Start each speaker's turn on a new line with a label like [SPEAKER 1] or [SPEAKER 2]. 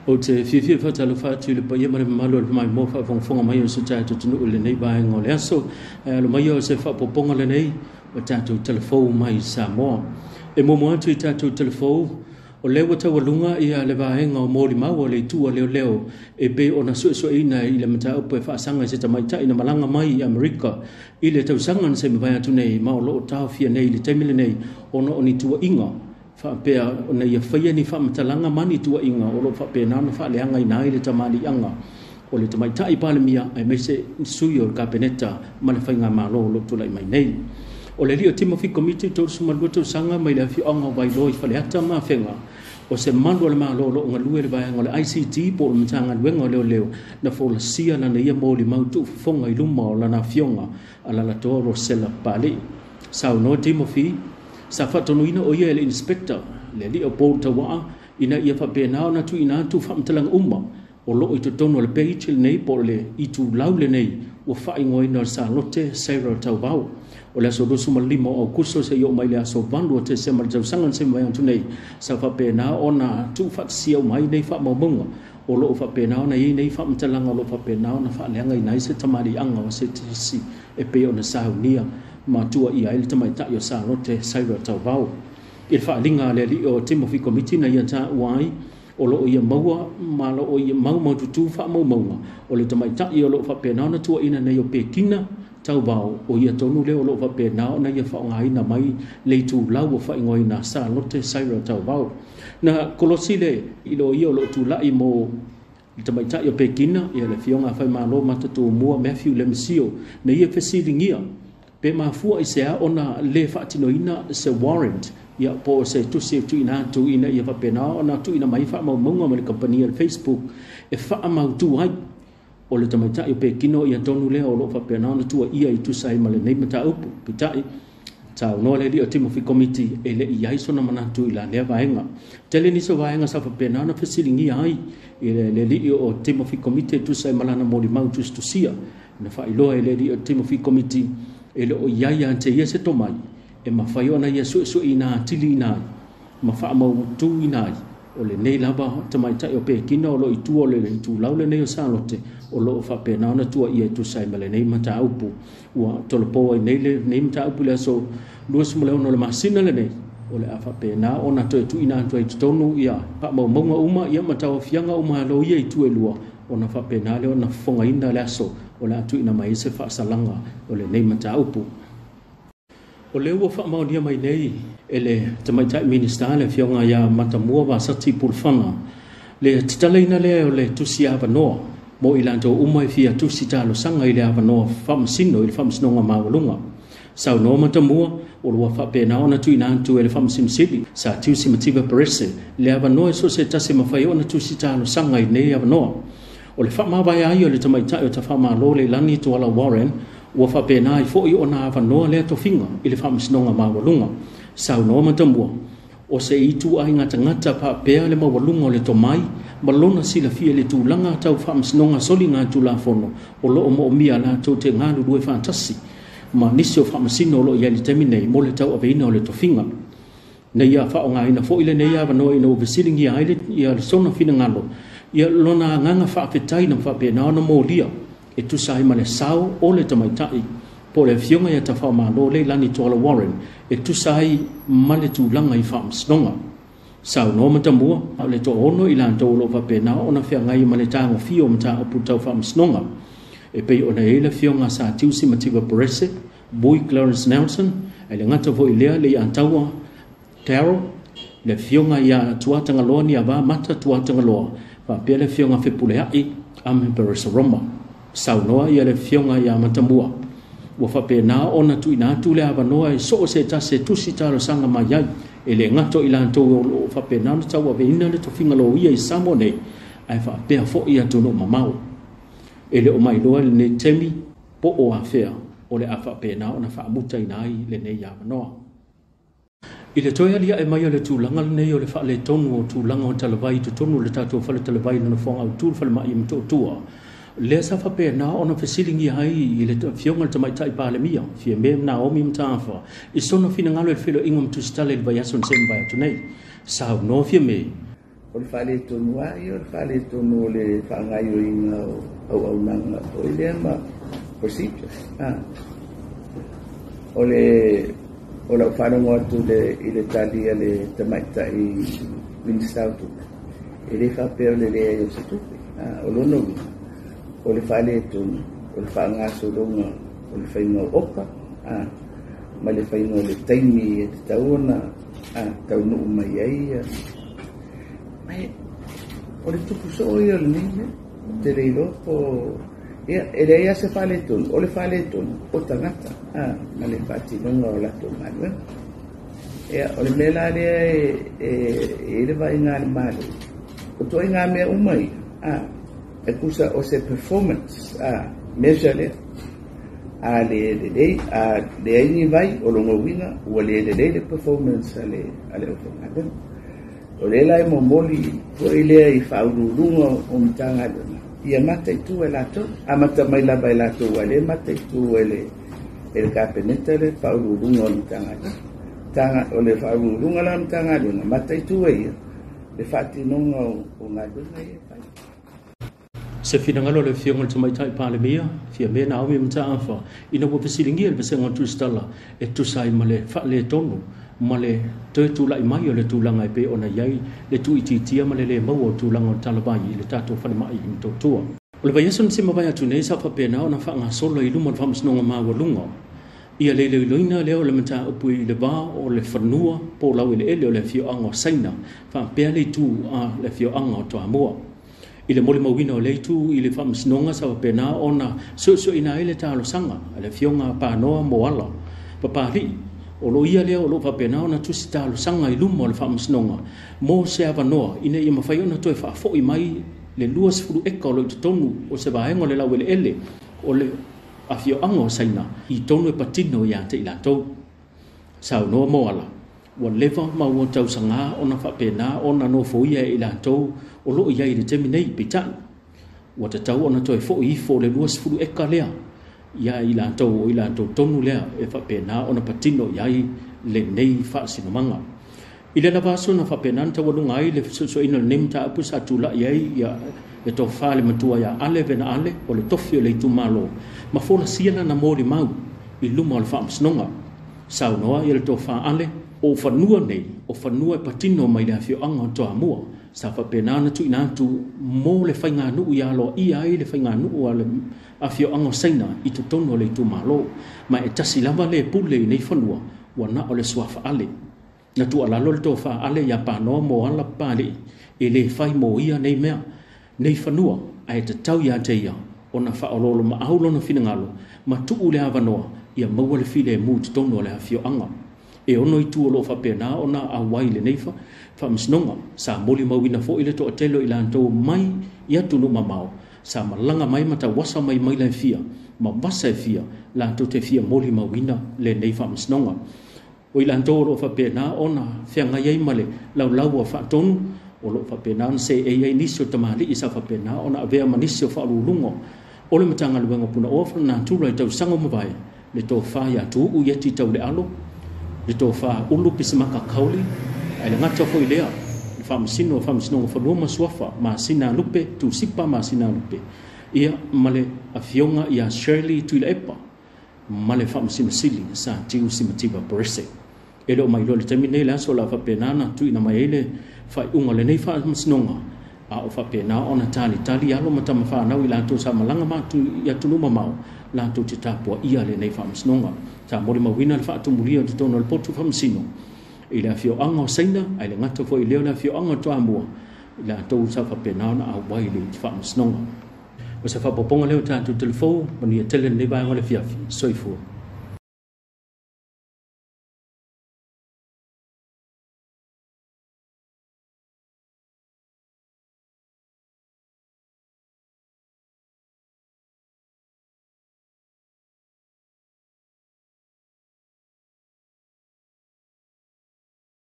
[SPEAKER 1] o te fifi fa talo fa tu le pa ye mare malo le mai mo fa fonga mai o se ta tu tunu le nei ba ngo le aso le mai o se fa poponga le nei o ta tu telefo mai Samoa e mo mo tu ta tu telefo o le wata walunga ia le ba ngo mo li mau le tu le leo e be ona so ina i le mata o pe fa sanga se ta mai ta ina malanga mai America i le tau sanga se me vai atu nei ma o lo ta fia nei le temile nei ona oni tu inga fa pe ona ia fa ni fa matalanga mani tu inga o lo fa pe na fa le anga ina le tamali anga o le tamai tai pale mia ai me se suyo kapeneta ma le fainga ma lo tu lai mai nei o le rio Timothy committee to suma luto sanga mai le fi anga vai loi fa le ata ma fenga o se mando le ma lo nga lue le vai ngole ICT po le mtanga wenga leo na fo la sia na ia mo li mautu fonga i luma la na fionga ala la toro sela pale sau no Timothy sa fatonuina o ia le inspector le li o po tawa ina ia fa pena na tu ina tu fam talang umma o lo i tono le page nei po le i tu laule nei o fa ingoi no sa lote Sarah tawau o le so do suma limo o kuso se yo mai le so vandu te se mal sangan se mai tu nei sa fa pena ona tu fa sia mai nei fa mo o lo fa pena ona i nei fa mtalang o lo fa pena ona fa le ngai nai se tamari anga o se si e pe ona sa unia ma tua ia ele tamai ta yo sa lote Sarah tawau il fa linga le li o Timothy committee na ia ta wai o lo ia maua ma lo o ia mau tu fa mau o le tamai ta yo lo fa pena na tua ina nei o Pekina tau bau o ia tonu le o lo fa pena na ia fa ngai na mai le tu lau o fa ngoi na sa lote Sarah tau bau na kolosile i lo ia lo tu lai mo tamai ta yo Pekina ia le fionga fa ma lo mata tu mua Matthew le mesio na ia fesilingia pe ma fu i se ona le fa tinoina se warrant ia po se tu se tu ina ia fa pena ona tu ina mai fa mo monga me company al Facebook e fa ma tu ai o le tamata i Pekino ia tonu le o lo fa pena ona tu ia i tu sai male nei mata upu pitai tau no le o Timothy committee e le ia so na mana tu ila le vaenga tele ni so vaenga sa fa pena ona fesilingi ai le o Timothy committee tu sai malana mo di mau tu sia na fa ilo le o Timothy committee e le o iaia ante ia se tomai e mawhai ona ia su ina tili ina ma wha mau tu ina o le nei lava tamai tai o Pekina o lo i tu o le tu lau le nei o salote o lo wha pena ona tua ia tu sai ma le nei mata upu ua tolopo ai nei mata upu le so luas mo le ono le masina le nei o le awha pena ona to e tu ina tu ai tonu ia pa mau maunga uma ia mata o fianga uma lo ia i tu e lua ona wha pena le ona fonga ina le aso o le atu ina mai se wha salanga o le nei mata upu o le ua wha maunia mai nei e le tamaitai minister le fionga ia matamua wa sati pulfana le titaleina le o le tusi avanoa mo ilanto umai fia tusi talo sanga i le avanoa whamasino i le whamasinonga mawalunga sau no matamua o lua wha pena ona tu ina antu e le whamasim sili sa tusi mativa perese le avanoa so se tase mawhai ona tusi talo sanga i nei avanoa o le whamawai ai o le tamaitai o ta whamalo le lani tu ala Warren ua fa pena i fo i ona avanoa le to finga i le whamasinonga mawalunga sau no matamua o se i tu ai ngata pa pea le mawalunga o le tomai malona sila fia le tu langa tau whamasinonga soli ngā tu la fono o lo o mo mia la tau te ngālu due fantasi ma nisi o whamasino lo i ali teminei mo le tau aveina o le to finga na ia wha o ngā ina fo i le nei avanoa ina o visilingi aile ia le sona fina ngalo ia lona nganga wha awhetai na wha pena ona mo lia e tu sai ma le sao o le tamaitai po le fionga ia tawha malo le lani toala Warren e tu sai ma le tu langa i whamasnonga sao no matamua au le to ono i lan tolo wa pena ona fia ngai ma le tango fio mta o putau whamasnonga e pei ona e le fionga sa tiusi mativa Perese Boy Clarence Nelson e le ngata vo i lea le antaua Taro le fionga ia tuatanga loa ni ava mata tuatanga loa wa pia le fionga fepule hai ame Perese Roma sau noa ia le fionga ia matamua wa fa pena ona tu ina tu le avanoa e so se ta se tu si talo sanga mai ai e le ngato ila to o fa pena no tau ave ina le to finga lo ia i samone ai fa pe fo ia tu no mamau e le o mai lo le temi po o afea o le afa pena ona fa muta inai le nei avanoa i le toia lia e mai le tu langa le nei o le fa le tonu o tu langa o talawai tu tonu le tato fa le talawai no fonga o tu fa le mai mto tua le sa fa pena ona fesilingi ai i le fionga te mai tai pale mia fie me na o mi mtafa i sono fina ngalo e filo ingom tu stale le vayason sen vai tu nei sa no fie me
[SPEAKER 2] o le whale tonu ai, o le whale tonu o le whaangai o inga au nanga, o le lema procedures. O la whanonga atu i le tali a le tamaita i Minister tu. E le whapea o le lea i o se tupi. O lono o le whale tonu, o le whaangaso longa, o le whainga opa, ma le whainga o le taimi e te tauna, tau nuu mai ai. O le tupu so i o le nime, te reiro po... E le ia se whale tonu, o le whale tonu, o tangata, ma le whatinonga o lato manuel. O le mela lea e le vai ngā le male. O toi ngā mea umai, e kusa o se performance, measure lea. Le aingi vai o longa wina, ua le performance ale o whangadena. O le lai mo moli, po i lea i whaururunga o mtanga luna. Ia mata i tu e lato, a mata mai lava i lato ua le mata i tu e le kapeneta le whaururunga o mtanga luna. O le whaururunga la mtanga luna, mata i tu e ia. Le whatinonga o ngā luna ia pai.
[SPEAKER 1] Se finangalo le fionga tu mai tai pale mia, fia me na awi mta afa, ina wa pesilingi le pesa ngon tu stala, e tu sai male fa le tonu, male te tu lai mai o le tu langa pe ona yai, le tu ititia male le mau o tu langa o talabai, le tato whane mai i mto tua. O le vayason se mawai atu nei sa whapena o na wha ngā solo i luma whamasnonga mawa lunga. Ia le loina leo le mta upu i le ba o le whanua, po lau i le ele o le fio anga o saina, wha pea le tu a le fio anga o toa mua. I le mole mawina o leitu i le whamasnonga sa wapena ona so ina ele talo sanga, le fionga pānoa moala, papari, o lo ia leo o lo wapena ona tusi talo sanga i luma o le whamasnonga, mo se avanoa, ina i mawhai ona toe whaafo i mai le luas furu eka o lo i tonu o se vaenga le lau ele o le a fio anga o saina, i tonu e patino i ate i latou. Sao noa moala, wa leva ma ua tau sanga ona whapena ona no foia i latou, o loo iai le temi nei pitan. Wa te tau ona toi fo i fo le luas furu eka lea. Ia i latou o i latou tonu lea e whapena ona patino iai le nei whaasinamanga. I le lavaso na whapena ta walunga ai le so ina le nemta apu sa tula iai ia e to whale matua ia ale vena ale o le tofi o le tu malo. Ma fola siana na mori mau i luma o le whaamsnonga. Sau noa i le to wha ale o whanua nei, o whanua e patino mai le awhio anga o toa mua. Sa whapena na tu ina tu mo le whainga nuu i alo i ai le whainga nuu a le awhio anga o saina i tu tono o le tu malo. Ma e tasi lava le pule i nei whanua wa na o le suafa ale. Na tu alalo le to wha ale ia pānoa mo ala pāle e le whai mo ia nei mea. Nei whanua a e te tau ia te ia o na wha ololo ma aulo na whinangalo ma tuu le awanoa ia maua le while mu te tono le awhio anga. E ono i tu o lo whapena o na a wai le neifa wha misnonga sa moli mawina fo i le to atelo i lantou mai ia tunu mamao sa malanga mai mata wasa mai mai le fia ma wasa e fia lantou te fia moli mawina le neifa misnonga. O i lantou o lo whapena o na whianga iei male lau lau a whaatonu o lo whapena se e iei nisi o tamali i sa whapena o na avea manisi o whaalulungo o le matanga luenga puna ofra na tūra i tau sango mawai le tō whaia tū u ieti tau le alo le tō wha ulu pisamaka kauli ai le ngata fo i lea le whamasino o whanua masuafa ma sina lupe tu sipa ma sina lupe ia male a fionga ia Shirley tuila epa male whamasino sili sa tiu simatiba Barese e leo mai lo le temi nei laso la whapenana tu ina mai ele whai unga le nei whamasinonga a o whapena ona tali alo matama whanau i lantou sa malanga matu ia tunuma mau lantou te tapua ia le nei whamasinonga sa mori mawina le whaatumulia te tono le potu whamasino i le awhio anga o saina ai le ngata fo i leo le awhio anga toa mua i lantou sa whapena ona a wai le te whamasinonga o sa whapoponga leo tātou telefou mani a tele nei vai ngole fiafi soifua